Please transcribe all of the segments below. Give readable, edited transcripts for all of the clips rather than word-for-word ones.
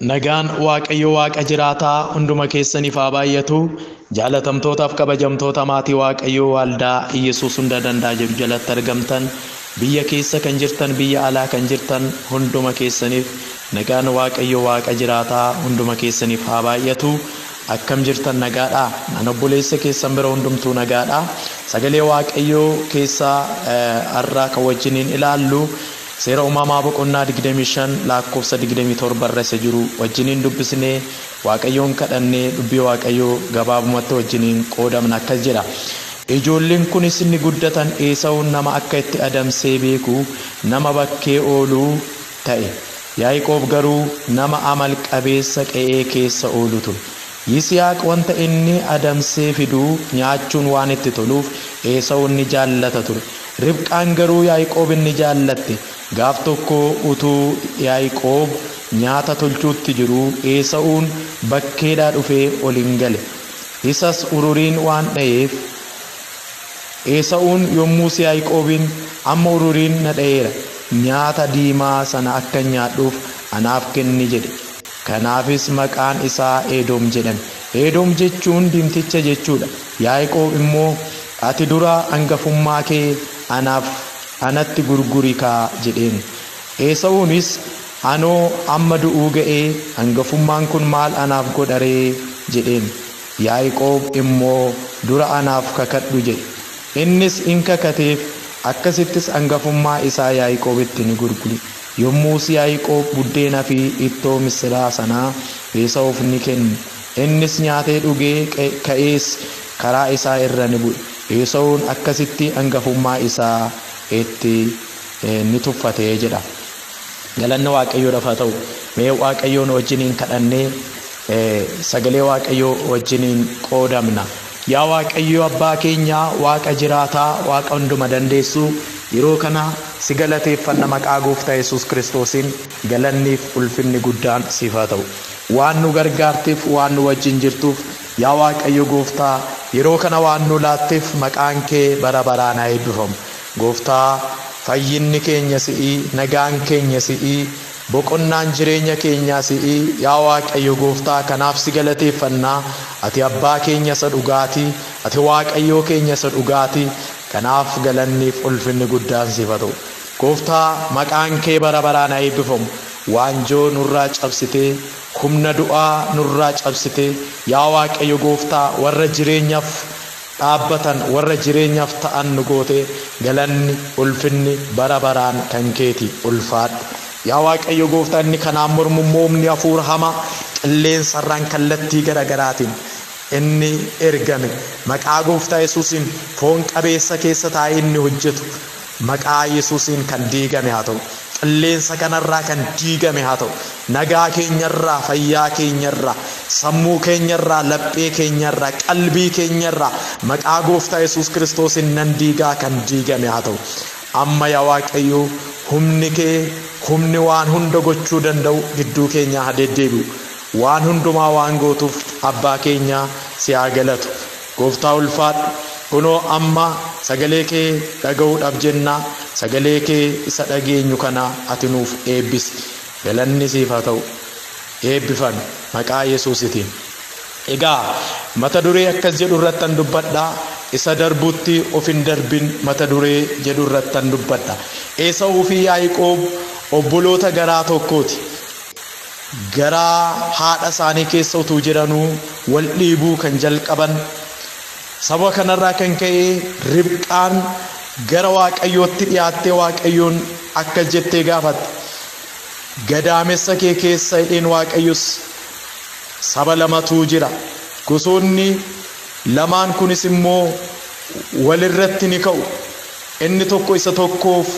Nagaan Waaqayyo Waaqa jiraataa hunduma keessaniif haa baay'atu. Jaalatamtootaaf kabajamtoota maatii Waaqayyo waldaa Yesuus hunda danda'a jedhu jalatti argamtan, biyya keessa kan jirtan, biyya alaa kan jirtan hunduma keessaniif nagaan Waaqayyo Waaqa jiraataa hunduma keessaniif haa baay'atu. Akkam jirtan nagaadha? Ana obboleessa keessan bira hundumtuu nagaadha. Sagalee Waaqayyo keessaa har'a kan wajjiniin ilaallu seera uumamaa boqonnaa 25 lakkoofsa 27 irra isa jiru wajjiniin dubbisnee Waaqayyoon kadhannee dubbii Waaqayyoo gabaabumatti wajjiniin qoodamna. Akkas jedha: ijoolleen kunis ni guddatan, Esaawun nama akka itti adamsee beeku nama bakkee ooluu ta'e, Yaaqoob garuu nama amal qabeessa qe'ee keessa oolu ture. Yisihaaq wanta inni adamsee fiduu nyaachuun waan itti toluuf Esaawun ni jaallata ture. Ribqaan garuu Yaaqoob ni jaallatte. Gaaf tokko utuu Yaaqoob nyaata tolchuutti jiru Esaawun bakkeedhaa dhufee ol hin gale. Isas ururiin waan dha'eef Esaawun yommus Yaaqoobiin, amma ururiin na dha'eera, nyaata diimaa sana akka nyaadhuuf anaaf kenni jedhe. Kanaafis maqaan isaa Edoom jedhame. Edoom jechuun diimticha jechuudha. Yaaqoob immoo, ati dura hangafummaa kee anatti gurguri kaa jedheen. Esaawunis, anoo amma du'uu ga'ee hangafummaan kun maal anaaf godharee jedheen. Yaaqoob immoo, dura anaaf kakadhu jedhe. Innis in kakateef. Akkasittis hangafummaa isaa Yaaqoobitti ni gurguri. Yommus Yaaqoob buddeenaa fi ittoo misiraa sanaa Esaawuuf ni kenne. Innis nyaatee dhugee ka'ees karaa isaa irra ni bu'e. Esaawun akkasitti hangafummaa isaa itti ni tuffatee jedha. Galanni Waaqayyoodhaaf haa ta'u. Mee Waaqayyoon wajjiniin kadhannee sagalee Waaqayyoo wajjiniin qoodamna. Yaa Waaqayyo abbaa keenya, Waaqa jiraataa, Waaqa hunduma dandeessu, yeroo kana si galateeffanna maqaa gooftaa Yesuus Kiristoosiin. Galanniif ulfinni guddaan siif haa ta'u. Waan nu gargaarteef, waan nu wajjin jirtuuf, yaa Waaqayyo gooftaa, yeroo kana waan nu laatteef maqaan kee bara baraan haa eebbifamu. Gooftaa, fayyinni keenya si'ii, nagaan keenya si'ii, boqonnaan jireenya keenyaa si'ii. Yaa Waaqayyo gooftaa, kanaaf si galateeffannaa. Ati abbaa keenya isa dhugaatii, ati Waaqayyoo keenya isa dhugaatii. Kanaaf galanniif ulfinni guddaan siif haa ta'u. Gooftaa, maqaan kee bara baraan haa eebbifamu. Waanjoo nurraa cabsitee, humna du'aa nurraa cabsitee, yaa Waaqayyo gooftaa, warra jireenyaaf dhaabbatan, warra jireenyaaf ta'an nu goote. Galanni ulfinni bara baraan kan keeti. Ulfaadhu yaa Waaqayyo gooftaa. Inni kanaan mormummoomni hafuura hamaa qilleensarraan kallattii garagaraatiin inni ergame maqaa gooftaa Yesuusiin foon qabeessa keessa taa'ee inni hojjetu maqaa Yesuusiin kan diigame haa ta'u. Qilleensa kanarraa kan diigame haa ta'u. Nagaa keenyarraa, fayyaa keenyarraa, sammuu keenyarraa, laphee keenyarraa, qalbii keenyarraa maqaa gooftaa Yesuus Kiristoosiin nan diigaa kan diigame haa ta'u. Amma yaa Waaqayyo, humni kee, humni waan hunda gochuu danda'u gidduu keenyaa haa deddeebi'u. Waan hundumaa waan gootuuf abbaa keenya si haa galatu. Gooftaa ulfaadhu. Kunoo amma sagalee kee dhaga'uudhaaf jenna. Sagalee kee isa dhageenyu kana ati nuuf eebbisi. Galanni siif haa ta'u. Eebbifame maqaa Yesuusitiin. Egaa mata duree akkas jedhu irrattan dubbadha. Isa darbutti of hin darbin mata duree jedhu irrattan dubbadha. Esaawuu fi Yaaqoob obboloota garaa tokkooti. Garaa haadha isaanii keessa utuu jiranuu wal dhiibuu kan jalqaban. Saba kanarraa kan ka'e Ribqaan gara Waaqayyootti dhiyaattee Waaqayyoon akka jettee gaafatte. Gadaamessa kee keessa hidheen Waaqayyos saba lamatu jira. Gosoonni lamaan kunis immoo walirratti ni ka'u. Inni tokko isa tokkoof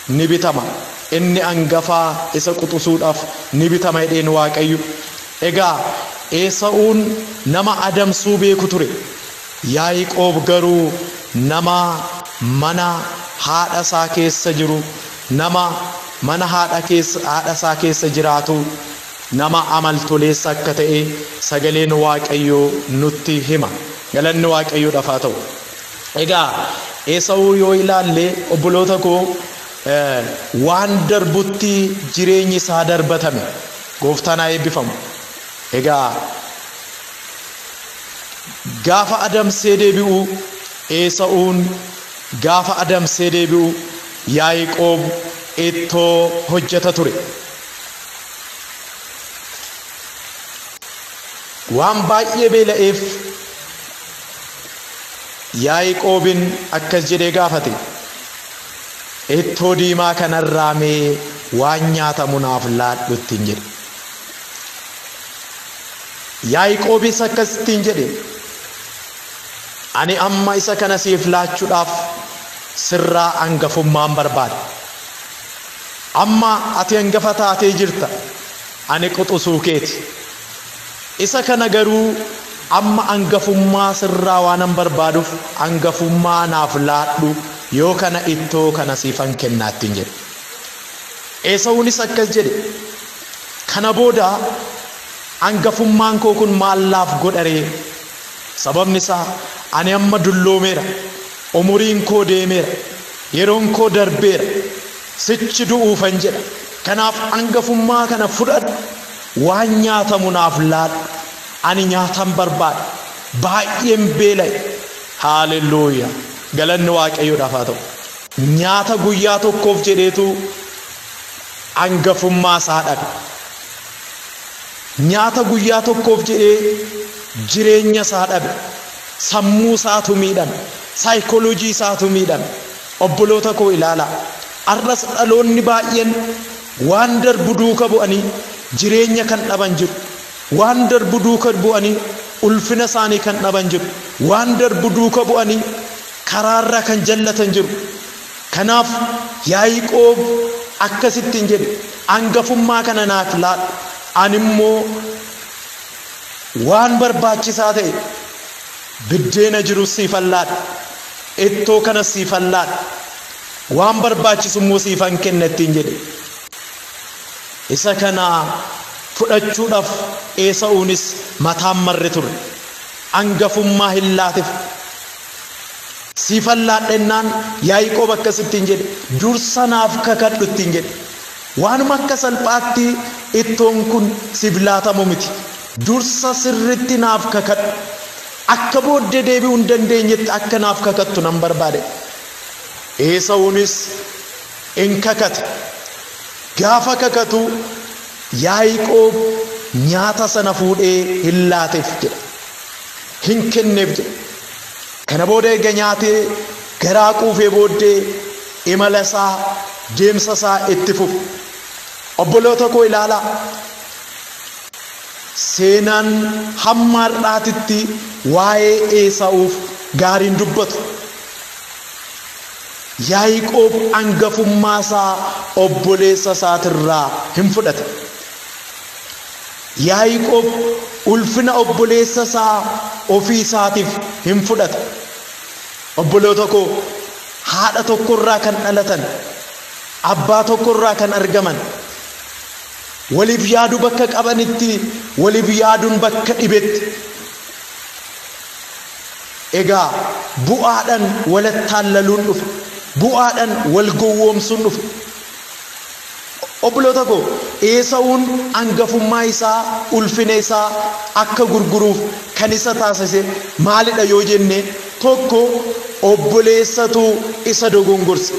ni bitama. Inni hangafaa isa quxisuudhaaf ni bitama hidheen Waaqayyo. Egaa Esaawun nama adamsuu beeku ture. Yaaqoob garuu nama mana haadha isaa keessa jiru, nama mana haadha isaa keessa jiraatu, nama amal toleessa akka ta'e sagaleen Waaqayyoo nutti hima. Galanni Waaqayyoodhaaf haa ta'u. Egaa Esaawuu yoo ilaalle obboloota koo, waan darbutti jireenyi isaa darbatame. gooftaan haa eebbifamu. Egaa gaafa adamsee deebi'u Esaawun gaafa adamsee deebi'u Yaaqoob ittoo hojjeta ture. Waan baay'ee beela'eef Yaaqoobin akkas jedhee gaafate, ittoo diimaa kanarraa mee waan nyaatamu naaf laadhu ittiin jedhe. Yaaqoobis akkasittiin jedhe, ani amma isa kana siif laachuudhaaf sirraa hangafummaan barbaada. Amma ati hangafa taatee jirta, ani quxisuu keeti. Isa kana garuu amma hangafummaa sirraa waanan barbaaduuf hangafummaa naaf laadhu, yoo kana ittoo kana siifan kennaa ittiin jedhe. Esaawunis akkas jedhe, kana booda hangafummaan koo kun maal naaf godharee? Sababni isaa ani amma dulloomeera, umuriin koo deemeera, yeroon koo darbeera, sichi du'uufan jedha. Kanaaf hangafummaa kana fudhadhu, waan nyaatamu naaf laadhu, ani nyaatan barbaada, baay'een beela'e. Haaleluyyaa, galanni Waaqayyoodhaaf haa ta'u. Nyaata guyyaa tokkoof jedheetu hangafummaa isaa dhabe. Nyaata guyyaa tokkoof jedhee jireenya isaa dhabe, sammuu isaatu miidhame, saayikooloojii isaatu miidhame. Obboloota koo ilaalaa, arras dhaloonni baay'een waan darbu duuka bu'anii jireenya kan dhaban jiru, waan darbu duuka bu'anii ulfina isaanii kan dhaban jiru, waan darbu duuka bu'anii karaarra kan jallatan jiru. Kanaaf Yaaqoob akkasittiin jedhe, hangafummaa kana naaf laadhu, ani immoo waan barbaachisaa ta'e biddeena jiru siifan laadha, ittoo kana siifan laadha, waan barbaachisu immoo siifan kenna ittiin jedhe. Isa kana fudhachuudhaaf Esaawunis mataan marre ture, hangafummaa hin laateef. Siifan laadhennaan Yaaqoob akkasittiin jedhe, dursa naaf kakadhu ittiin jedhe. Waanuma akka salphaatti ittoon kun siif laatamu miti, dursa sirritti naaf kakadhu, akka booddee deebi'uu hin dandeenyetti akka naaf kakattu nan barbaade. Esaawunis in kakate. Gaafa kakatu Yaaqoob nyaata sana fuudhee hin laateef jedha, hin kenneef jedha. Kana booda eega nyaatee garaa quufee booddee imala isaa, deemsa isaa itti fufe. Obboloota koo ilaalaa, seenaan hamma har'aatitti waa'ee Esaawuuf gaariin dubbatu. Yaaqoob hangafummaa isaa obboleessa isaatirraa hin fudhate. Yaaqoob ulfina obboleessa isaa ofii isaatiif hin fudhate. Obboloota koo, haadha tokkorraa kan dhalatan, abbaa tokkorraa kan argaman, waliif yaadu bakka qabanitti waliif yaaduun bakka dhibetti. Egaa bu'aadhaan walattaallaluun dhufe, bu'aadhaan wal gowwoomsuun dhufe. Obboloota koo, Esaawun hangafummaa isaa, ulfina isaa akka gurguruuf kan isa taasise maalidha yoo jenne, tokko obboleessatu isa dogongorse.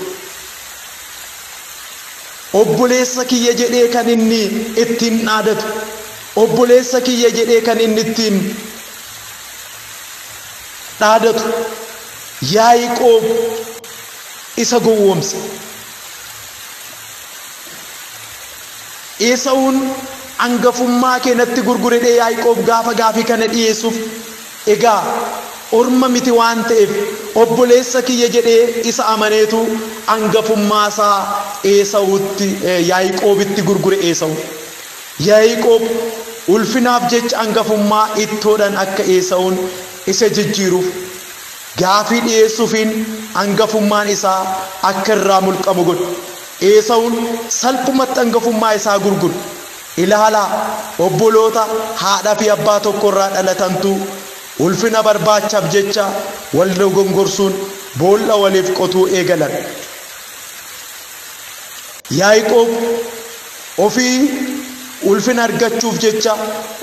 Obboleessa kiyya jedhee kan inni ittiin dhaadatu, obboleessa kiyya jedhee kan inni ittiin dhaadatu Yaaqoob isa gowwoomse. Esaawun hangafummaa keenatti gurguredhee Yaaqoob gaafa gaafii kana dhiyeessuuf, egaa orma miti waan ta'eef obboleessa kiyya jedhee isa amaneetu hangafummaa isaa Esaawutti, Yaaqoobitti gurgure. Yaaqoob ulfinaaf jecha hangafummaa ittoodhaan akka Esaawun isa jijjiiruuf gaafii dhiyeessuufiin hangafummaan isaa akka irraa mulqamu godhe. Esaawun salphumatti hangafummaa isaa gurgure. Ilaalaa, obboloota haadha fi abbaa tokkorraa dhalatantu ulfina barbaachaaf jecha wal dogongorsuun boolla waliif qotuu eegalan. Yaaqoob ofii ulfina argachuuf jecha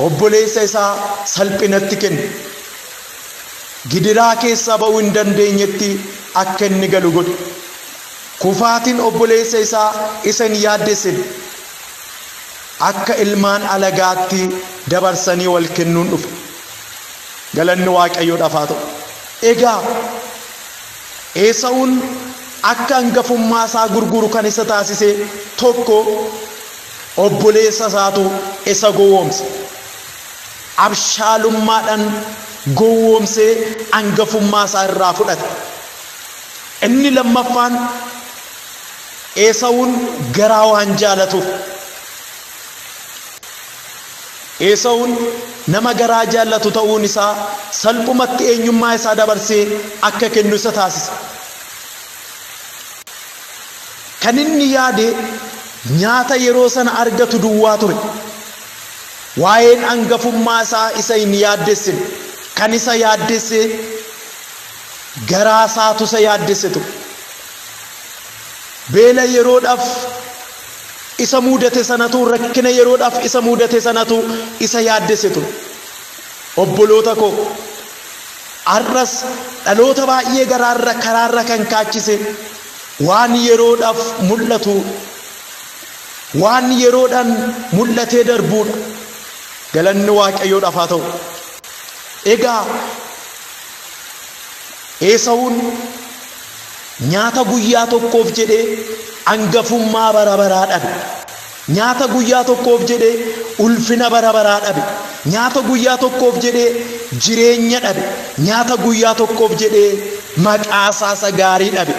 obboleessa isaa salphinatti kenne. Gidiraa keessa ba'uu hin dandeenyetti akka inni galu godhe. Kufaatiin obboleessa isaa isa hin yaaddessin. Akka ilmaan alagaatti dabarsanii wal kennuun dhufe. Galanni Waaqayyoodhaaf haa ta'u. Egaa Esaawun akka hangafummaa isaa gurguru kan isa taasise tokko obboleessa isaatu isa gowwoomse. Abshaalummaadhaan gowwoomsee hangafummaa isaa irraa fudhate. Inni lammaffaan Esaawun garaa waan jaalatuuf. Esaawun nama garaa jaallatu ta'uun isaa salphumatti eenyummaa isaa dabarsee akka kennu isa taasise. Kan inni yaade nyaata yeroo sana argatu duwwaa ture. Waa'een hangafummaa isaa isa hin yaaddessin. Kan isa yaaddesse garaa isaatu isa yaaddesse ture. Beela yeroodhaaf isa mudate sanatu, rakkina yeroodhaaf isa mudate sanatu isa yaaddesse ture. Obboloota koo, arras dhaloota baay'ee karaarra kan kaachise waan yeroodhaaf mul'atu, waan yeroodhaan mul'atee darbuudha. Galanni Waaqayyoodhaaf haa ta'u. Egaa Esaawun nyaata guyyaa tokkoof jedhee hangafummaa bara baraa dhabe. Nyaata guyyaa tokkoof jedhee ulfina bara baraa dhabe. Nyaata guyyaa tokkoof jedhee jireenya dhabe. Nyaata guyyaa tokkoof jedhee maqaa isaa gaarii dhabe.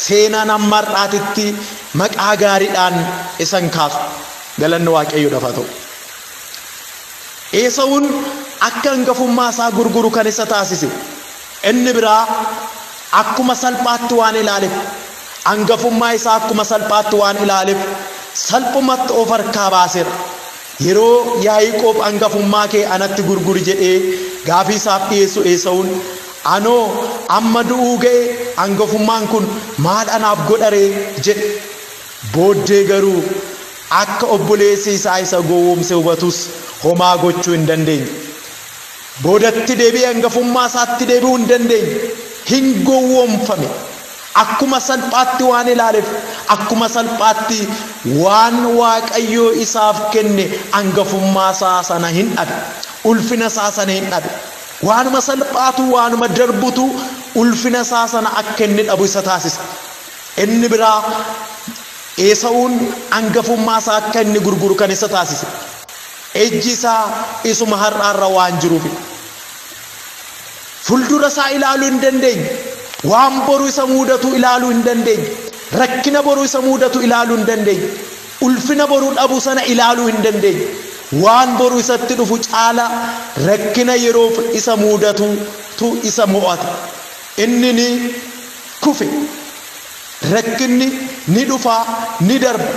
Seenaan amma har'aatitti maqaa gaariidhaan isan kaasu. Galanni Waaqayyoodhaaf haa ta'u. Esaawun akka hangafummaa isaa gurguru kan isa taasise inni biraa akkuma salphaatti waan ilaaleef, hangafummaa isaa akkuma salphaatti waan ilaaleef salphumatti of harkaa baaseera. Yeroo Yaaqoob hangafummaa kee anatti gurguri jedhee gaafii isaaf dhiyeessu Esaawun, anoo amma du'uu ga'e hangafummaan kun maal anaaf godharee jedhe. Booddee garuu akka obboleessi isaa isa gowwoomse hubatus homaa gochuu hin dandeenye. Boodatti deebi'ee hangafummaa isaatti deebi'uu hin dandeenye. Hin gowwoomfame. Akkuma salphaatti waan ilaaleef, akkuma salphaatti waan Waaqayyo isaaf kenne hangafummaa isaa sana hin dhabe. Ulfina isaa sana hin dhabe. Waanuma salphaatu, waanuma darbutu ulfina isaa sana akka inni dhabu isa taasisa. Inni biraa Esaawun hangafummaa isaa akka inni gurguru kan isa taasise ejji isaa isuma har'aarra waan jiruuf. Fuuldura isaa ilaaluu hin dandeenye. Waan boru isa mudatu ilaaluu hin dandeenye. Rakkina boru isa mudatu ilaaluu hin dandeenye. Ulfina boru dhabu sana ilaaluu hin dandeenye. Waan boru isatti dhufu caala rakkina yeroof isa mudatu tu isa mo'ata. Inni ni kufe. Rakkinni ni dhufa, ni darba.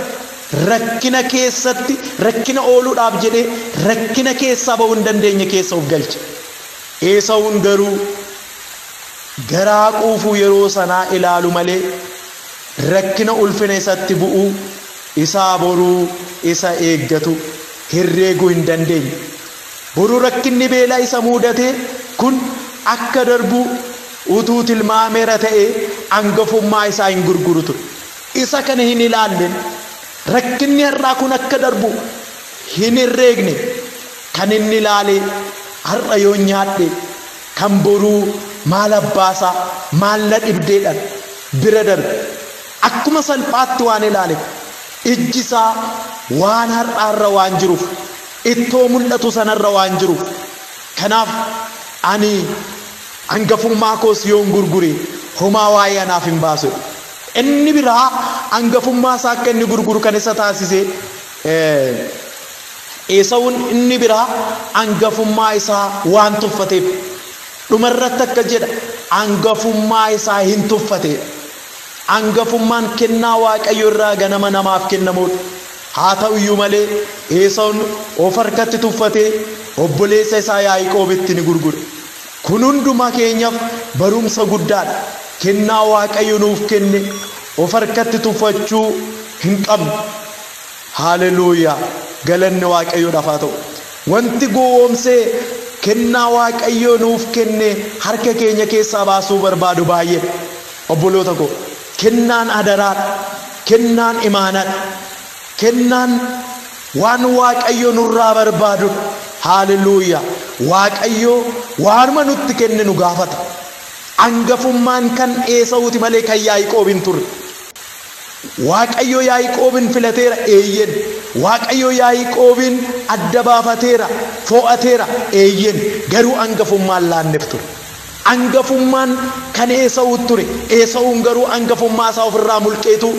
Rakkina keessatti rakkina ooluudhaaf jedhee rakkina keessaa ba'uu hin dandeenye keessa of galche. Esaawun garuu garaa quufuu yeroo sanaa ilaalu malee rakkina ulfina isatti bu'uu isaa boruu isa eeggatu herreeguu hin dandeenye. Boruu rakkinni beelaa isa mudate kun akka darbu utuu tilmaameera ta'ee hangafummaa isaa hin gurguru ture. Isa kana hin ilaallen rakkinni har'aa kun akka darbu hin herreegne. Kan inni ilaale har'a yoo nyaadhe kan boruu maal abbaasaa maal na dhibdeedhaan bira darbe. Akkuma salphaatti waan ilaaleef ijji isaa waan har'aarra waan jiruuf, ittoo mul'atu sanarra waan jiruuf, kanaaf ani hangafummaa koos yoon gurgure homaa waa'ee anaaf hin baasu. Inni biraa hangafummaa isaa akka inni gurguru kan isa taasise Esaawun inni biraa hangafummaa isaa waan tuffateef dhumarratti akka jedha hangafummaa isaa hin tuffate. Hangafummaan kennaa Waaqayyo irraa ganama namaaf kennamuudha. Haa ta'u iyyuu malee Esaawun of harkatti tuffatee obboleessa isaa Yaaqoobitti ni gurgure. Kun hundumaa keenyaaf barumsa guddaadha. Kennaa Waaqayyo nuuf kenne of harkatti tuffachuu hin qabnu. Haleluuyaa. galanni waaqayyoodhaaf haa ta'u. Wanti gowwoomsee kennaa waaqayyoo nuuf kenne harka keenya keessaa baasuu barbaadu baay'ee. Obboloota koo kennaan adaraadha, kennaan imaanaadha, kennaan waan waaqayyo nurraa barbaadu. Haleluuyaa. Waaqayyo waanuma nutti kenne nu gaafata. Angafummaan kan Esaawuti malee kan Yaaqoobiin turre. Waaqayyo Yaaqoobin filateera eeyyen. Waaqayyo Yaaqoobin adda baafateera, fo'ateera eeyyen. Garuu angafummaan laanneef ture. Angafummaan kan Esaawut ture. Esaawun garuu angafummaa isaa ofirraa mulqeetu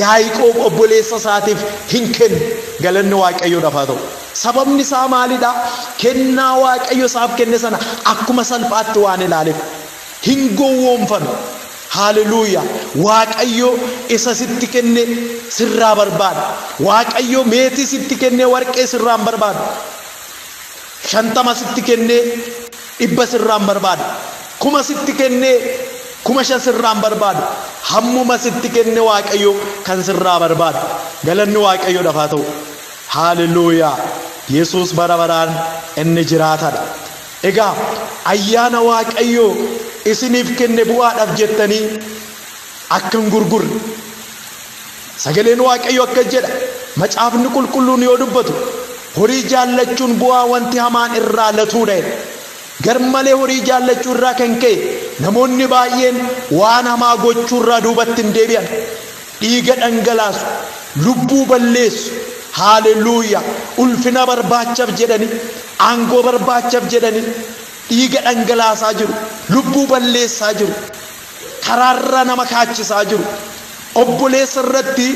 Yaaqoob obboleessa isaatiif hin kenne. Galanni waaqayyoodhaaf haa ta'u. Sababni isaa maalidha? Kennaa waaqayyo isaaf kenne sana akkuma salphaatti waan ilaaleef hin gowwoomfame. Haleluuyaa. Waaqayyo isa sitti kenne sirraa barbaada. Waaqayyo meetii sitti kenne warqee sirraa barbaada. 50 sitti kenne 100 sirraa barbaada. 1000 sitti kenne 5,000 sirraa barbaada. Hammuma sitti kenne waaqayyo kan sirraa barbaada. Galanni waaqayyoodhaaf haa ta'u. Haleluuyaa. Yesuus bara baraan inni jiraatadha. Egaa ayyaana waaqayyo isiniif kenne bu'aadhaaf jettanii akka hin gurgurre. Sagaleen waaqayyo akka jedha macaafni qulqulluun yoo dubbatu horii jaallachuun bu'aa wanti hamaan irraa latuudha. Garmalee horii jaallachuu irraa kan ka'e namoonni baay'een waan hamaa gochuu irraa duubatti hin deebi'an. Dhiiga dhangalaasu, lubbuu balleessu. Haleluuyaa. Ulfina barbaachaaf jedhanii, aangoo barbaachaaf jedhanii dhiiga dhangalaasaa jiru, lubbuu balleessaa jiru, karaarra nama kaachisaa jiru, obboleessa irratti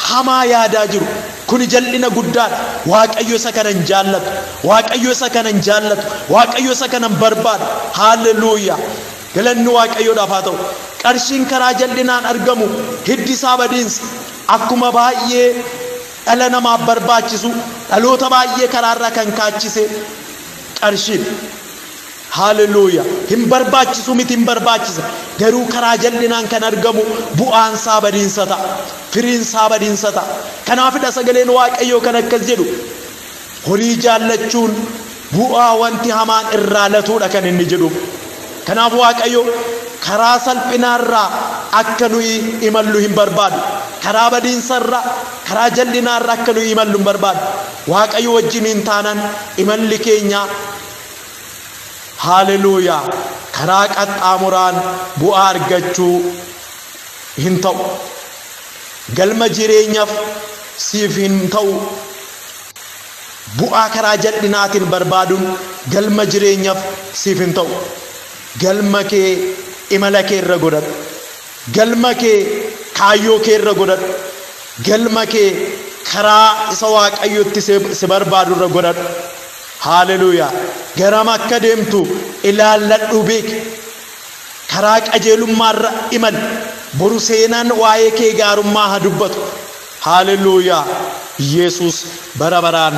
hamaa yaadaa jiru. Kun jal'ina guddaadha. Waaqayyo isa kana hin jaallatu. Waaqayyo isa kana hin jaallatu. Waaqayyo isa kana hin barbaadu. Haleluuyaa. Galanni waaqayyoodhaaf haa ta'u. Qarshiin karaa jal'inaan argamu hiddi isaa badiinsa. Akkuma baay'ee dhala namaaf barbaachisu dhaloota baay'ee karaarraa kan kaachise qarshiin. Haleluuyaa. Hin barbaachisu miti, hin barbaachisa. Garuu karaa jal'inaan kan argamu bu'aan isaa badiinsa ta'a. Firiin isaa badiinsa ta'a. Kanaafidha sagaleen waaqayyoo kan akkas jedhu horii jaallachuun bu'aa wanti hamaan irraa latuudha kan inni jedhu. Kanaaf waaqayyo karaa salphinaarraa akka nuyi imallu hin barbaadu. Karaa badiinsarraa, karaa jal'inaarraa akka nuyi imallu hin barbaadu. Waaqayyo wajjin hin taanan imalli keenya haleluuyaa karaa qaxxaamuraan bu'aa argachuu hin ta'u. Galma jireenyaaf siif hin ta'u. Bu'aa karaa jal'inaatiin barbaaduun galma jireenyaaf siif hin ta'u. Galma kee imala kee irra godhadhu. Galma kee kaayyoo kee irra godhadhu. Galma kee karaa isa waaqayyotti si barbaadu irra godhadhu. Haleluuyaa. Garam akka deemtu ilaalladhu beeki. Karaa qajeelummaarra imali. Boru seenaan waa'ee kee gaarummaa haa dubbatu. Haleluuyaa. Yesuus bara baraan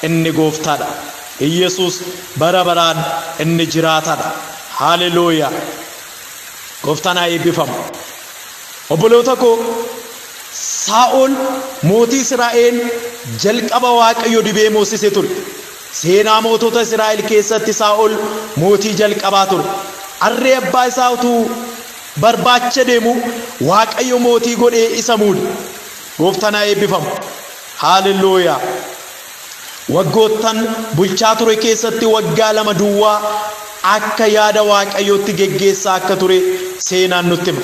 inni gooftaadha. Yesuus bara baraan inni jiraataadha. Haleluuyaa. Gooftaan haa eebbifamu. Obboloota koo Saa'ol mootii Israa'el jalqaba waaqayyo dibee moosisee ture. Seenaa mootota Israa'el keessatti Saa'ol mootii jalqabaa ture. Harree abbaa isaa utuu barbaacha deemu waaqayyo mootii godhee isa muude. Gooftaan haa eebbifamu. Haleluuyaa. Waggoottan bulchaa ture keessatti waggaa 2 duwwaa akka yaada waaqayyootti geggeessaa akka ture seenaan nutti hima.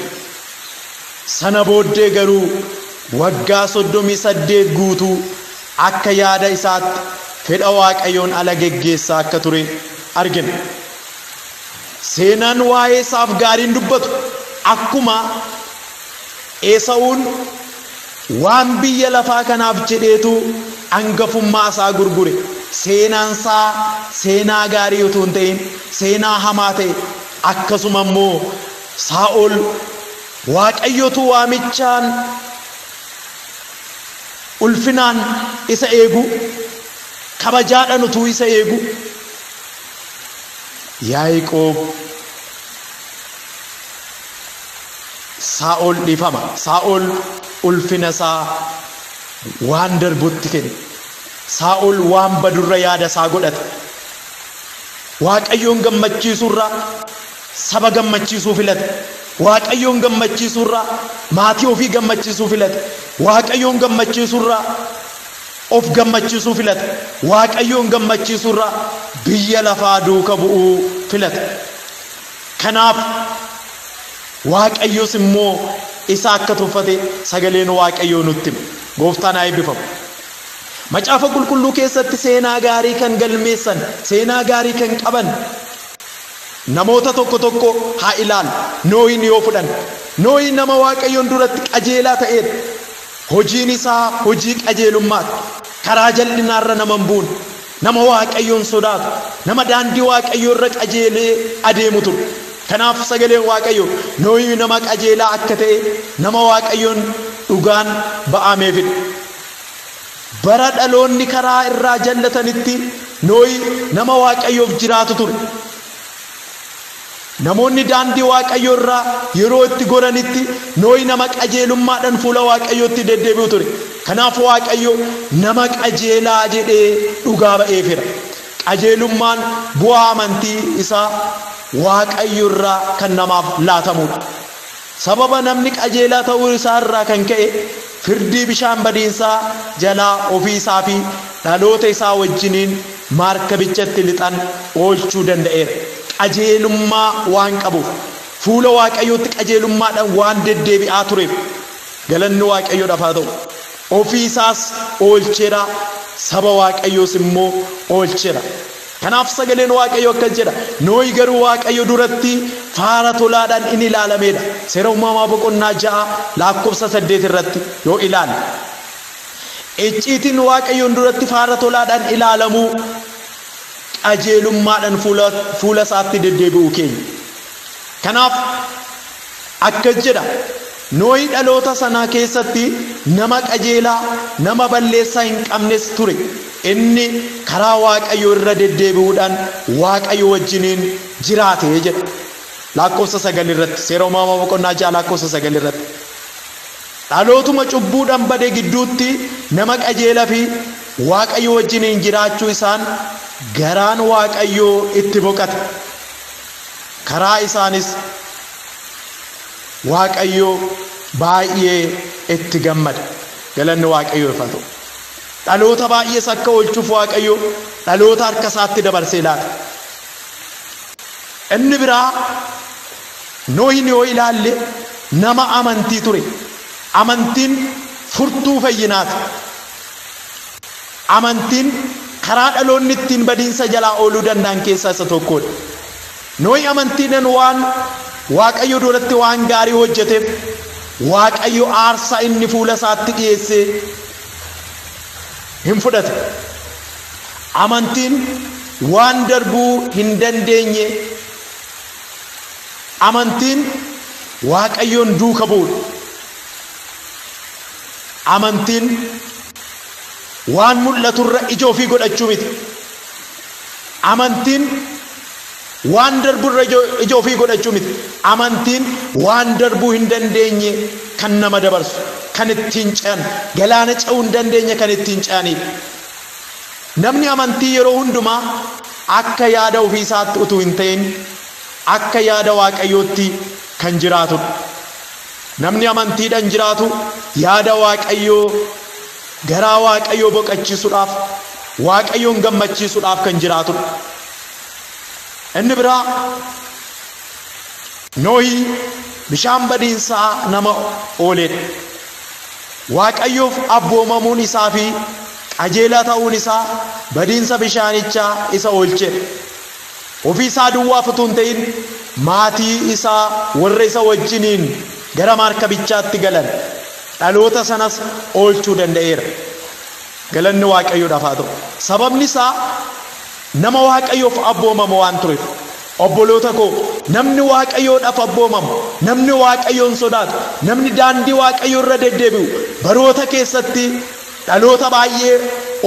Sana booddee garuu waggaa 38 guutuu akka yaada isaatti fedha waaqayyoon ala geggeessaa akka ture argina. Seenaan waa'ee isaaf gaariin dubbatu akkuma Esaawun waan biyya lafaa kanaaf jedheetu angafummaa isaa gurgure. Seenaan isaa seenaa gaarii utuu hin ta'in seenaa hamaa ta'e. Akkasuma immoo Saa'ol waaqayyotu waamichaan ulfinaan isa eegu, kabajaadhaan utuu isa eegu. Yaaqoob Saa'ol dhiifama. Saa'ol ulfina isaa waan darbutti kenne. Saa'ol waan badurra yaada isaa godhate. Waaqayyoon gammachiisurra saba gammachiisuu filate. Waaqayyoon gammachiisurra maatii ofii gammachiisuu filate. Waaqayyoon gammachiisurra of gammachiisuu filate. Waaqayyoon gammachiisurra biyya lafaa duuka bu'uu filate. Kanaaf Waaqayyos immoo isa akka tuffate sagaleen Waaqayyoo nutti hima. Gooftaan haa eebbifamu. Macaafa qulqulluu keessatti seenaa gaarii kan galmeessan, seenaa gaarii kan qaban namoota tokko tokko haa ilaalu. Noohin yoo fudhan, Noohi nama Waaqayyoon duratti qajeelaa ta'edha. Hojiin isaa hojii qajeelummaati. Karaa jal'inaarra nama hin buune, nama Waaqayyoon sodaatu, nama daandii Waaqayyoo irra qajeelee adeemu ture. Kanaaf sagaleen Waaqayyoo Noohi nama qajeelaa akka ta'e, nama Waaqayyoon dhugaan ba'ameefidha. Bara dhaloonni karaa irraa jallatanitti Noohi nama Waaqayyoof jiraatu ture. Namoonni daandii Waaqayyoo irraa yeroo itti goranitti Noohi nama qajeelummaadhaan fuula Waaqayyootti deddeebi'u ture. Kanaaf Waaqayyo nama qajeelaa jedhee dhugaa ba'eefira. Qajeelummaan bu'aa amantii isaa Waaqayyo irraa kan namaaf laatamudha. Sababa namni qajeelaa ta'uu isaa irraa kan ka'e firdii bishaan badiinsaa jalaa ofii isaa fi dhaloota isaa wajjiniin maarkabichatti lixan oolchuu danda'eera. Qajeelummaa waan qabuuf fuula Waaqayyootti qajeelummaadhaan waan deddeebi'aa tureef galanni Waaqayyoodhaaf haa ta'u. Ofii isaas oolcheera, saba Waaqayyoos immoo oolcheera. Kanaaf sagaleen Waaqayyoo akkas jedha. Noohi garuu Waaqayyo duratti faara tolaadhaan in ilaalameedha. Seera uumamaa boqonnaa 6:8 irratti yoo ilaalle, icciitiin Waaqayyoon duratti faara tolaadhaan ilaalamuu qajeelummaadhaan fuula isaatti deddeebi'uu keenya. Kanaaf akkas jedha. Noohi dhaloota sanaa keessatti nama qajeelaa, nama balleessaa hin qabnes ture. Inni karaa Waaqayyoo irra deddeebi'uudhaan Waaqayyo wajjiniin jiraate jedha. Lakkoofsa 9 irratti, seera uumamaa boqonnaa 6 lakkoofsa 9 irratti. Dhalootuma cubbuudhaan bade gidduutti nama qajeelaa fi Waaqayyo wajjiniin jiraachuu isaan garaan Waaqayyoo itti boqate. Karaa isaanis Waaqayyo baay'ee itti gammada. Galanni Waaqayyoof haa ta'u. Dhaloota baay'ees akka oolchuuf Waaqayyo dhaloota harka isaatti dabarsee laata. Inni biraa Noohin yoo ilaalle nama amantii ture. Amantiin furtuu fayyinaati. Amantiin karaa dhaloonni ittiin badiinsa jalaa ooluu danda'an keessaa isa tokkodha. Noohi amantiidhaan waan Waaqayyo duratti waan gaarii hojjeteef Waaqayyo aarsaa inni fuula isaatti dhiyeessee hin fudhate. Amantiin waan darbuu hin dandeenye, amantiin Waaqayyoon duuka bu'udha. Amantiin waan mul'aturra ija ofii godhachuu miti. Amantiin waan darburra ija ofii godhachuu miti. Amantiin waan darbuu hin dandeenye kan nama dabarsu, kan ittiin ce'an, galaana ce'uu hin dandeenye kan ittiin ce'anidha. Namni amantii yeroo hundumaa akka yaada ofii isaatti utuu hin ta'in akka yaada Waaqayyootti kan jiraatudha. Namni amantiidhaan jiraatu yaada Waaqayyoo, garaa Waaqayyoo boqachiisuudhaaf, Waaqayyoon gammachiisuudhaaf kan jiraatudha. Inni biraa Noohi bishaan badiinsaa nama ooledha. Waaqayyoof abboomamuun isaa fi qajeelaa ta'uun isaa badiinsa bishaanichaa isa oolcheedha. Ofii isaa duwwaaf utuu hin ta'in maatii isaa warra isa wajjiniin gara maarkabichaatti galan dhaloota sanas oolchuu danda'eera. Galanni Waaqayyoodhaaf haa ta'u. Sababni isaa nama Waaqayyoof abboomamu waan tureef. Obboloota koo, namni Waaqayyoodhaaf abboomamu, namni Waaqayyoon sodaatu, namni daandii Waaqayyoo irra deddeebi'u baroota keessatti dhaloota baay'ee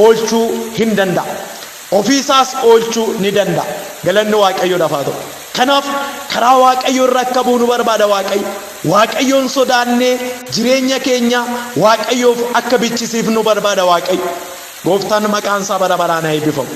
oolchuu hin danda'a. Ofii isaas oolchuu ni danda'a. Galanni Waaqayyoodhaaf haa ta'u. Kanaaf karaa Waaqayyoo irra akka buunu barbaada Waaqayyo. Waaqayyoon sodaannee jireenya keenya Waaqayyoof akka bichisiifnu barbaada Waaqayyo. gooftaan maqaan isaa bara baraan haa eebbifamu.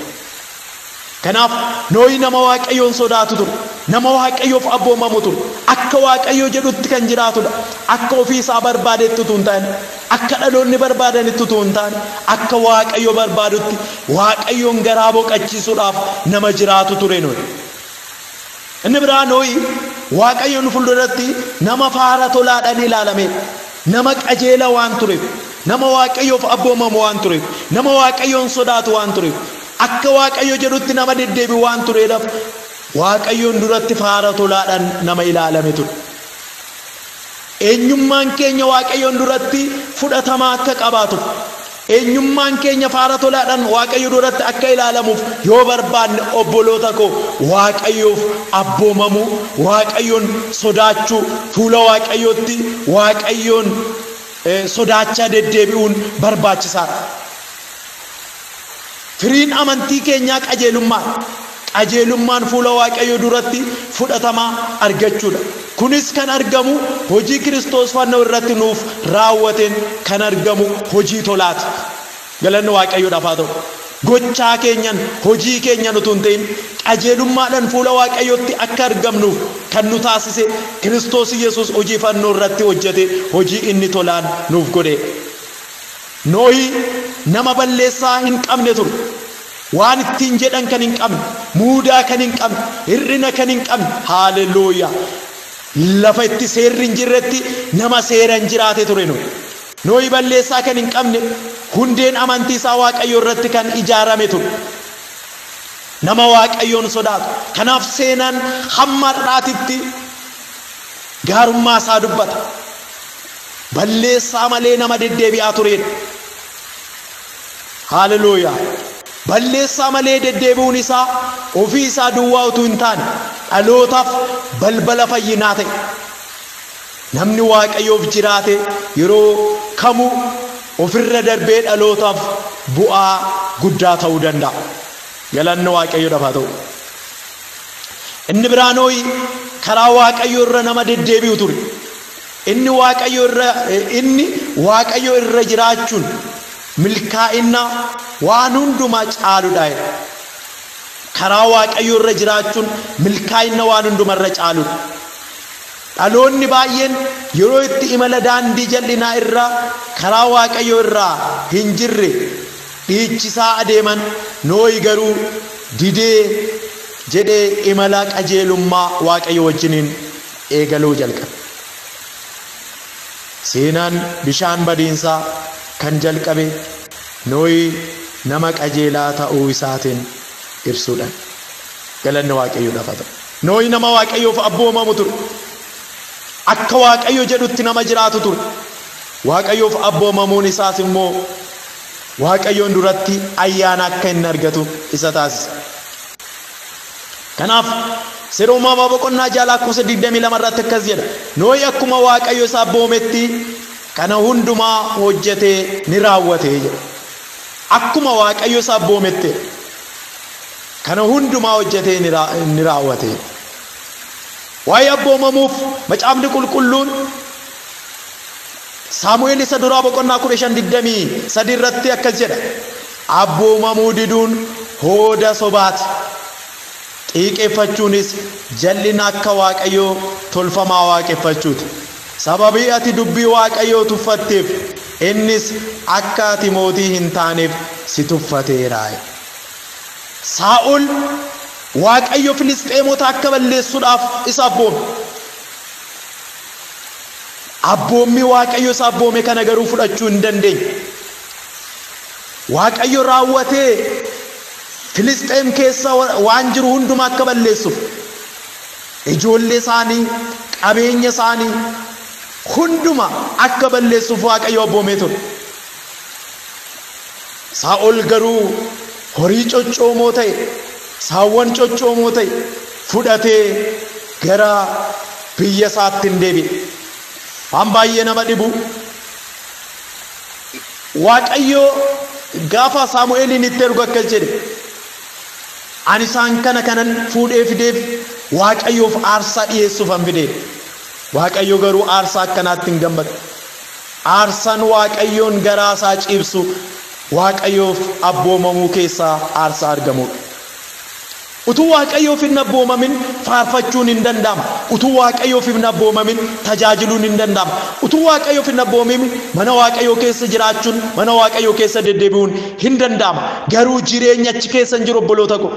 Kanaaf Nohi nama Waaqayyoon sodaatu ture, nama Waaqayyoof abboomamu ture, akka Waaqayyo jedhutti kan jiraatudha, akka ofii isaa barbaadetti utuu hin taane, akka dhaloonni barbaadanitti utuu hin taane, akka Waaqayyo barbaadutti Waaqayyoon garaa boqachiisuudhaaf nama jiraatu ture Nohi. Inni biraa Nohi Waaqayyoon fuulduratti nama faara tolaadhaan ilaalame, nama qajeela waan tureef, nama Waaqayyoof abboomamu waan tureef, nama Waaqayyoon sodaatu waan tureef, akka Waaqayyo jedhutti nama deddeebi waan tureedhaaf Waaqayyoon duratti faara tolaadhaan nama ilaalame ture. Eenyummaan keenya Waaqayyoon duratti fudhatama akka qabaatu, eenyummaan keenya faara tolaadhaan Waaqayyo duratti akka ilaalamuuf yoo barbaanne obboloota koo Waaqayyoof abboomamu, Waaqayyoon sodaachuu, fuula Waaqayyootti Waaqayyoon sodaachaa deddeebi'uun barbaachisaadha. Firiin amantii keenyaa qajeelummaan fuula Waaqayyo duratti fudhatama argachuudha. Kunis kan argamu hojii Kiristoos fannoo irratti nuuf raawwateen kan argamu hojii tolaati. Galanni Waaqayyoodhaaf haa ta'u. Gochaa keenyan, hojii keenyan utuu hin ta'in qajeelummaadhaan fuula Waaqayyootti akka argamnuuf kan nu taasise Kiristoos Yesuus hojii fannoo irratti hojjete, hojii inni tolaan nuuf godhe. Nohi nama balleessaa hin qabne ture, waan ittiin jedhan kan hin qabne, muudaa kan hin qabne, hir'ina kan hin qabne. Haalelooyaa. Lafa itti seerri hin jirretti nama seeraan jiraate ture Nohi balleessaa kan hin qabne, hundeen amantii isaa Waaqayyo irratti kan ijaarame ture, nama Waaqayyoon sodaatu. Kanaaf seenaan hamma har'aatitti gaarummaa isaa dubbata. Balleessaa malee nama deddeebi'aa turedha. Haalelooyaa. Balleessaa malee deddeebi'uun isaa ofii isaa duwwaa utuu hin taane dhalootaaf balbala fayyinaa ta'e. Namni Waaqayyoof jiraate yeroo kamuu ofirra darbee dhalootaaf bu'aa guddaa ta'uu danda'a. Galanni Waaqayyoodhaaf haa ta'u. Inni biraa Nohi karaa Waaqayyo irra nama deddeebi'u ture. Inni Waaqayyo irra jiraachuun milkaa'ina waan hundumaa caaludha. Karaa Waaqayyo irra jiraachuun milkaa'ina waan hundumaa irra caaludha. Dhaloonni baay'een yeroo itti imala daandii jal'inaa irraa karaa Waaqayyo irraa hin jirre dhiichisaa adeeman, Nohi garuu didee jedhee imala qajeelummaa Waaqayyo wajjiniin eegaluu jalqabe. Seenaan bishaan badiinsaa kan jalqabe Nohi nama qajeelaa ta'uu isaatiin ibsuudhaan. Galanni Waaqayyoodhaaf haa ta'u. Nohi nama Waaqayyoof abboomamu ture, akka Waaqayyo jedhutti nama jiraatu ture. Waaqayyoof abboomamuun isaas immoo Waaqayyoon duratti ayyaana akka inni argatu isa taasisa. Kanaaf seera uumamaa boqonnaa 6:22 irratti akkas jedha. Nohi akkuma Waaqayyo isa abboometti kana hundumaa hojjetee ni raawwate jedha. Akkuma Waaqayyo isa abboometti kana hundumaa hojjetee ni raawwate. Waa'ee abboomamuuf macaafni qulqulluun Saamu'eel isa duraa boqonnaa 15:23 irratti akkas jedha. Abboomamuu diduun hooda sobaati, xiiqeffachuunis jal'ina akka Waaqayyoo tolfamaa waaqeffachuuti. Sababii ati dubbii Waaqayyoo tuffatteef innis akka ati mootii hin taaneef si tuffateera. Saa'ol Waaqayyo Filisxeemota akka balleessuudhaaf isa abboome. Abboommi Waaqayyo isa abboome kana garuu fudhachuu hin dandeenye. Waaqayyo raawwatee Filisxeem keessa waan jiru hundumaa akka balleessuuf, ijoollee isaanii, qabeenya isaanii hunduma akka balleessuuf Waaqayyo abboomee ture. Saa'ol garuu horii coccoomoo ta'e, saawwan coccoomoo ta'e fudhatee gara biyya isaatti hin deebi'e. Waan baay'ee nama dhibu, Waaqayyo gaafa Saamu'eeliin itti ergu akkas jedhe. Ani isaan kanan fuudhee fideef Waaqayyoof aarsaa dhiyeessuuf an fide. Waaqayyo garuu aarsaa akkanaatti hin gammadu. Aarsaan Waaqayyoon garaa isaa ciibsu waaqayyoof abboomamuu keessaa aarsaa argamudha. Utuu waaqayyoof hin abboomamin faarfachuun hin danda'ama. Utuu waaqayyoof hin abboomamin tajaajiluun hin danda'ama. Utuu waaqayyoof hin abboomamin mana waaqayyoo keessa jiraachuun, mana waaqayyoo keessa deddeebi'uun hin danda'ama. Garuu jireenya achi keessa hin jiru obboloota ko.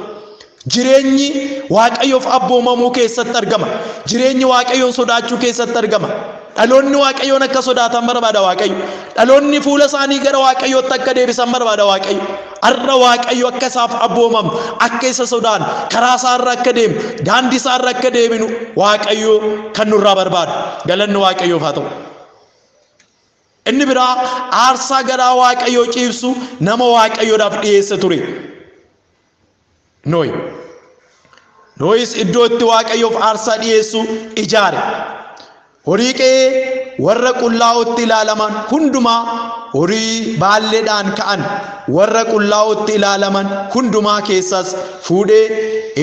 Jireenyi waaqayyoof abboomamuu keessatti argama. Jireenyi waaqayyoon sodaachuu keessatti argama. Dhaloonni waaqayyoon akka sodaatan barbaada waaqayyo. Dhaloonni fuula isaanii gara waaqayyootti akka deebisan barbaada waaqayyo. Arra waaqayyo akka isaaf abboomamu, akka isa sodaan, karaa isaarra akka deemu, daandii isaarra akka deebinu waaqayyo kan nurraa barbaadu. Galanni waaqayyoof haa ta'u. Inni biraa aarsaa garaa waaqayyoo ciibsu nama waaqayyoodhaaf dhiyeesse ture. Nohis iddoo itti waaqayyoof aarsaa dhiyeessu ijaare. Horii qe'ee warra qullaa'ootti ilaalaman hundumaa, horii baalleedhaan ka'an warra qullaa'ootti ilaalaman hundumaa keessas fuudhee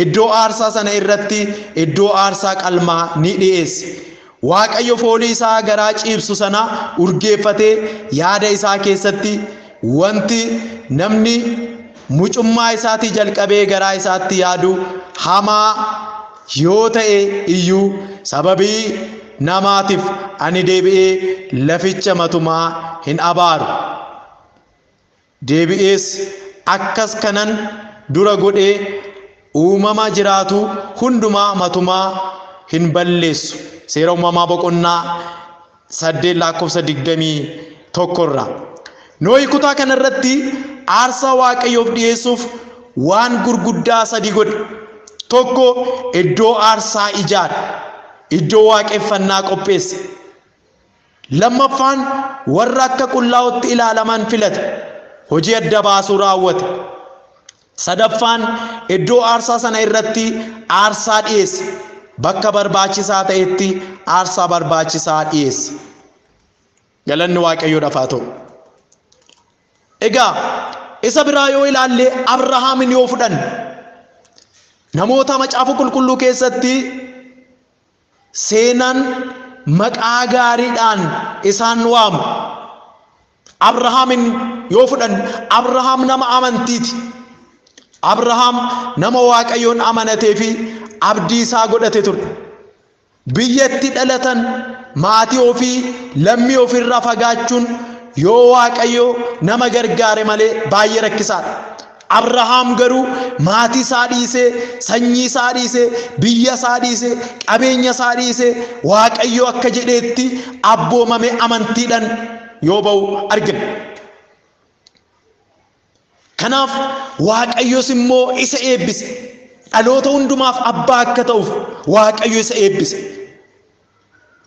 iddoo aarsaa sana irratti iddoo aarsaa qalmaa ni dhiyeesse. Waaqayyo foolii isaa garaa ciibsu sana urgeeffatee yaada isaa keessatti wanti namni mucummaa isaatii jalqabee garaa isaatti yaadu hamaa yoo ta'e iyyuu sababii namaatiif ani deebi'ee laficha matumaa hin abaaru. Deebi'ees akkas kanan dura godhee uumama jiraatu hundumaa matumaa hin balleessu. Seera uumamaa boqonnaa 8:21 Nohi kutaa kanarratti aarsaa waaqayyoof dhiyeessuuf waan gurguddaa sadi godhe. Tokko iddoo aarsaa ijaare. Iddoo waaqeffannaa qopheesse. Lammaffaan warra akka qullaa'ootti ilaalaman filate. Hojii adda baasuu raawwate. Sadaffaan iddoo aarsaa sana irratti aarsaa dhiyeesse. Bakka barbaachisaa ta'etti aarsaa barbaachisaa dhiyeesse. Galanni waaqayyoodhaaf haa ta'u. Egaa isa biraa yoo ilaalle Abrahaamin yoo fudhanne namoota macaafa qulqulluu keessatti seenaan maqaa gaariidhaan isaan waamu. Abrahaamin yoo fudhanne Abrahaam nama amantiiti. Abrahaam nama waaqayyoon amanatee fi abdii isaa godhate ture. Biyyatti dhalatan maatii ofii lammii ofirraa fagaachuun yoo waaqayyo nama gargaare malee baay'ee rakkisaadha. Abrahaam garuu maatii isaa dhiisee, sanyii isaa dhiisee, biyya isaa dhiisee, qabeenya isaa dhiisee waaqayyo akka jedheetti abboomame amantiidhaan yoo ba'u argina. Kanaaf waaqayyos immoo isa eebbise. Dhaloota hundumaaf abbaa akka ta'uuf waaqayyo isa eebbise.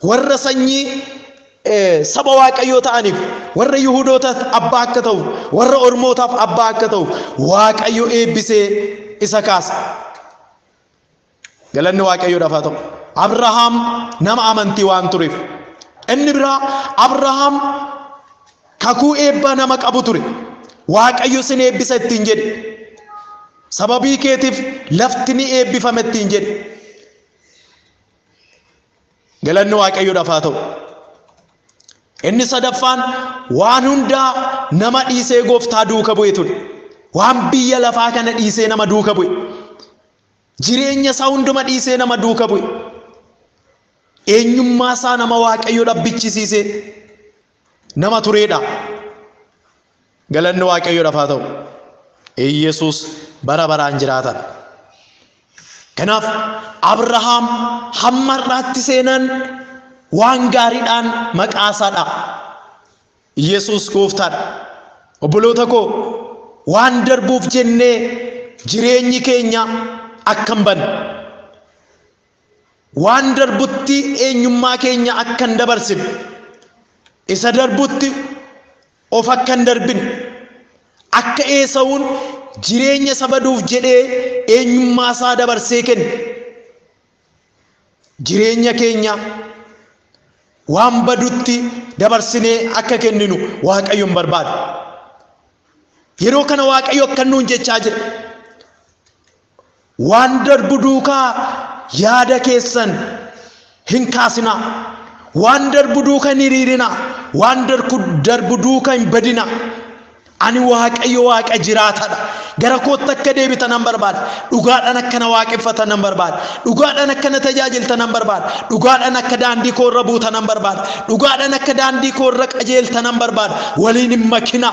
Warra sanyii saba waaqayyoo ta'aniif, warra Yihuudootaaf abbaa akka ta'uuf, warra Ormootaaf abbaa akka ta'uuf waaqayyo eebbisee isa kaase. Galanni waaqayyoodhaaf haa ta'u. Abrahaam nama amantii waan tureef. Inni biraa Abrahaam kakuu eebbaa nama qabu ture. Waaqayyo sin eebbisa ittiin jedhe. Sababii keetiif lafti ni eebbifame ittiin jedhe. Galanni waaqayyoodhaaf haa ta'u. Inni sadaffaan waan hundaa nama dhiisee gooftaa duuka bu'e ture. Waan biyya lafaa kana dhiisee nama duuka bu'e. Jireenya isaa hunduma dhiisee nama duuka bu'e. Eenyummaa isaa nama waaqayyo dhabbichisiisee nama tureedha. Galanni waaqayyoodhaaf haa ta'u. Yesus bara baraan jiraata. Kanaaf Abrahaam hamma har'aatti seenan waan gaariidhaan maqaa isaadha. Yesus gooftaadha. Obboloota koo waan darbuuf jennee jireenyi keenya akka hin banne, waan darbutti eenyummaa keenya akka hin dabarsine, isa darbutti of akka hin darbine, akka Esaawun jireenya sabaduuf jedhee eenyummaa isaa dabarsee kenne. Jireenya keenya waan badutti dabarsinee akka kenninu waaqayyoon barbaada. Yeroo kana waaqayyo akka nuun jechaa jira. Waan darbu duukaa yaada keessan hin kaasinaa. Waan darbu duukaa hin hiriirinaa. Waan darbu duukaa hin badinaa. ani waaqayyo waaqa jiraatadha gara kootti akka deebitan nan barbaada dhugaadhaan akkana waaqeffatan nan barbaada dhugaadhaan akkana tajaajiltan nan barbaada dhugaadhaan akka daandii koo irra buutan nan barbaada dhugaadhaan akka daandii koo irra qajeeltan nan barbaada waliin hin makina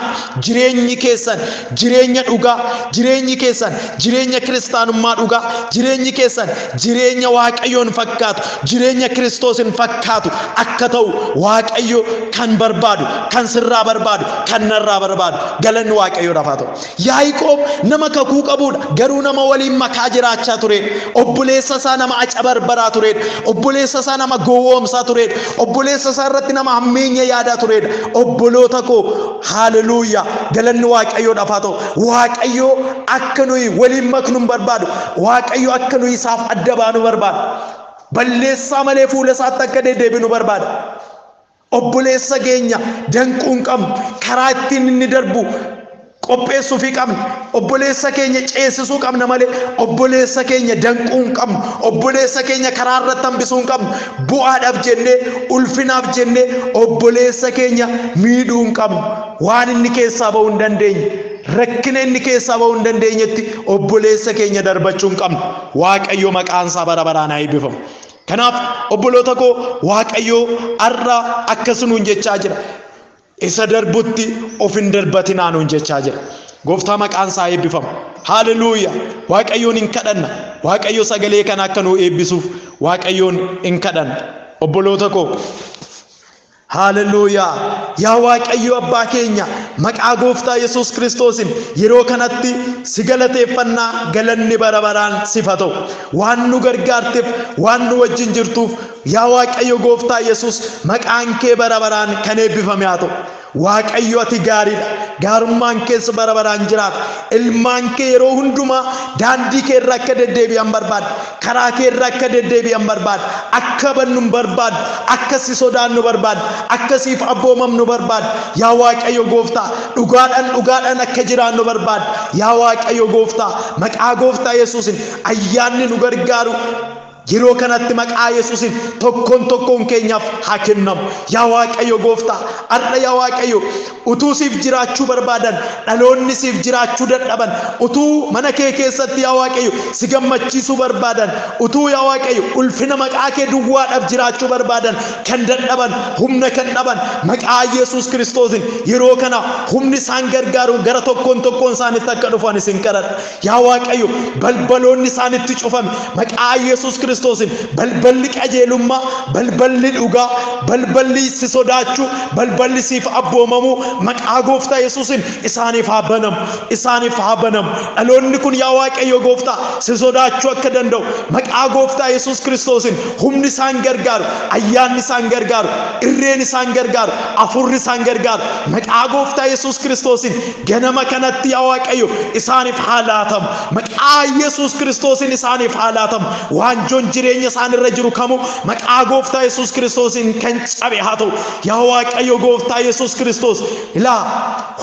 jireenyi keessan jireenya dhugaa jireenyi keessan jireenya kiristaanummaa dhugaa jireenyi keessan jireenya waaqayyoon fakkaatu jireenya kiristoosin fakkaatu akka ta'u waaqayyo kan barbaadu kan sirraa barbaadu kan narraa barbaadu galanni waaqayyoodhaaf haa ta'u Yaaqoob nama kakuu qabuudha garuu nama waliin makaa jiraachaa ture obboleessa isaa nama acabarbaraa ture obboleessa isaa nama gowwoomsaa ture obboleessa isaa irratti nama hammeenya yaadaa ture obboloota koo haleluuyaa galanni waaqayyoodhaaf haa ta'u waaqayyo akka nuyi waliin maknu barbaadu waaqayyo akka nuyi isaaf adda baanu barbaadu balleessaa malee fuula isaatti akka deddeebinu barbaada obboleessa keenya danquun qabnu karaa ittiin inni darbu qopheessuu fi qabna obboleessa keenya ceesisuu qabna malee obboleessa keenya danquun qabnu obboleessa keenya karaa irratti hambisuun qabnu bu'aadhaaf jennee ulfinaaf jennee obboleessa keenya miidhuun qabnu waan inni keessaa ba'uu hin dandeenye rakkina inni keessaa ba'uu hin dandeenyetti obboleessa keenya darbachuun qabnu waaqayyo maqaan isaa bara baraan haa eebbifamu kanaaf obboloota koo waaqayyo arra akkasunuun jechaa jira isa darbutti of hin darbatinaa nuun jechaa jira gooftaa maqaan isaa eebbifamu haleluuyaa waaqayyoon hin kadhanna waaqayyo sagalee kana akka nu eebbisuuf waaqayyoon hin kadhanna obboloota koo haleluuyaa yaa waaqayyo abbaa keenya maqaa gooftaa Yesuus Kiristoosin yeroo kanatti si galateeffannaa galanni bara baraan siif haa ta'u waan nu gargaarteef waan nu wajjin jirtuuf yaa waaqayyo gooftaa Yesuus maqaan kee bara baraan kan eebbifame haa ta'u waaqayyo ati gaariidha gaarummaan keessa bara baraan jiraata ilmaan kee yeroo hundumaa daandii kee irra akka deddeebi'an barbaada karaa kee irra akka deddeebi'an barbaada akka bannu barbaada akka si sodaannu barbaada akka siif abboomamnu barbaada yaa waaqayyo gooftaa dhugaadhaan akka jiraannu barbaada yaa waaqayyo gooftaa maqaa gooftaa Yesuusin ayyaanni nu gargaaru yeroo kanatti maqaa Yesuusin tokkoon keenyaaf haa kennamu yaa waaqayyo gooftaa arra yaa waaqayyo utuu siif jiraachuu barbaadan dhaloonni siif jiraachuu dadhaban utuu mana kee keessatti yaa waaqayyo si gammachiisuu barbaadan utuu yaa waaqayyo ulfina maqaa kee duwwaadhaaf jiraachuu barbaadan kan dadhaban humna kan dhaban maqaa Yesuus Kiristoosin yeroo kana humni isaan gargaaru gara tokkoon isaanitti akka dhufan isin kadhadha yaa waaqayyo balbaloonni isaanitti cufame maqaa Yesuus Kiristoosin balballi qajeelummaa balballi dhugaa balballi si sodaachuu balballi siif abboomamu maqaa gooftaa Yesuusin isaaniif haa banamu dhaloonni kun yaa waaqayyo gooftaa si sodaachuu akka danda'u maqaa gooftaa Yesuus Kiristoosin humni isaan gargaaru ayyaanni isaan gargaaru irreen isaan gargaaru afurri isaan gargaaru maqaa gooftaa Yesuus Kiristoosin ganama kanatti yaa waaqayyo isaaniif haa laatamu maqaa Yesuus Kiristoosin isaaniif haa laatamu waanjoon jireenya isaan irra jiru kamu maqaa gooftaa Yesuus Kiristoosin kan cabe haa ta'u yaa waaqayyo gooftaa Yesuus Kiristoos ilaa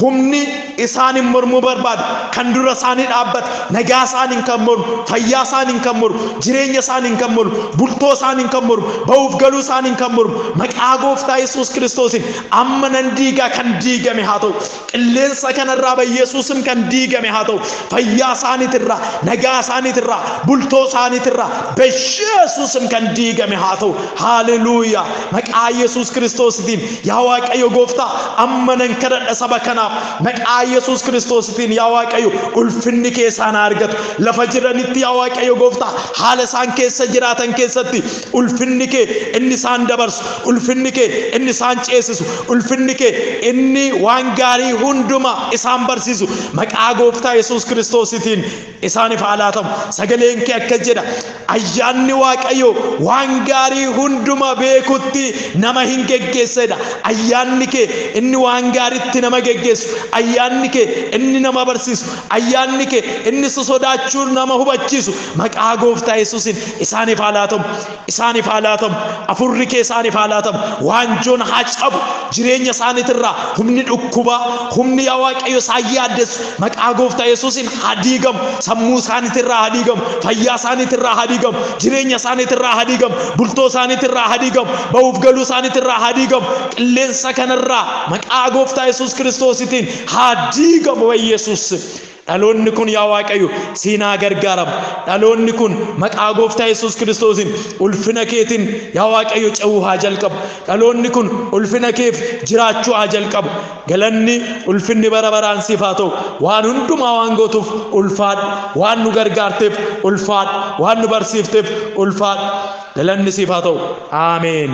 humni isaanin mormuu barbaadu kan dura isaanii dhaabbate nagaa isaaniin kan mormu fayyaa isaaniin kan mormu jireenya isaaniin kan mormu bultoo isaaniin kan mormu ba'uuf galuu isaaniin kan mormu maqaa gooftaa Yesuus Kiristoosin amma nan diigaa kan diigame haa ta'u qilleensa kanarraa Yesuusin kan diigame haa ta'u fayyaa isaaniitirraa nagaa isaaniitirraa bultoo isaaniitirraa Yesuusin kan diigame haa ta'u haleluuyaa maqaa Yesuus Kiristoositiin yaa waaqayyo gooftaa amma nan kadhadha saba kanaaf maqaa Yesuus Kiristoositiin yaa waaqayyo ulfinni kee isaan argatu lafa jiranitti yaa waaqayyo gooftaa haala isaan keessa jiraatan keessatti ulfinni kee inni isaan dabarsu ulfinni kee inni isaan ceesisu ulfinni kee inni waan gaarii hunduma isaan barsiisu maqaa gooftaa Yesuus Kiristoositiin isaaniif haa laatamu sagaleen kee akka jedha ayyaanni waaqayyo waan gaarii hunduma beekutti nama hin geggeessedha ayyaanni kee inni waan gaariitti nama geggeessu ayyaanni kee inni nama barsiisu ayyaanni kee inni sodaachuu nama hubachiisu maqaa gooftaa Yesuusin isaaniif haa laatamu afurri kee isaaniif haa laatamu waanjoon haa cabu jireenya isaaniitirraa humni dhukkubaa humni yaa waaqayyo isaan yaaddessu maqaa gooftaa Yesuusin haa diigamu sammuu isaaniitirraa hadiigamu, fayyaa isaaniitirraa hadiigamu, jireenya isaaniitirraa hadiigamu, bultoo isaaniitirraa hadiigamu, ba'uuf galuu isaaniitirraa hadiigamu, qilleensa kanarraa maqaa gooftaa Yesuus Kiristoositiin hadiigamu Yesuus. dhaloonni kun yaa Waaqayyo siinaa gargaaramu, dhaloonni kun maqaa gooftaa Yesuus Kiristoosiin ulfina keetiin yaa Waaqayyo ce'uu haa jalqabu, dhaloonni kun ulfina keef jiraachuu haa jalqabu. Galanni ulfinni bara baraan siif haa ta'u. Waan hundumaa waan gootuuf ulfaadhu, waan nu gargaarteef ulfaadhu, waan nu barsiifteef ulfaadhu. Galanni siif haa ta'u. Ameen.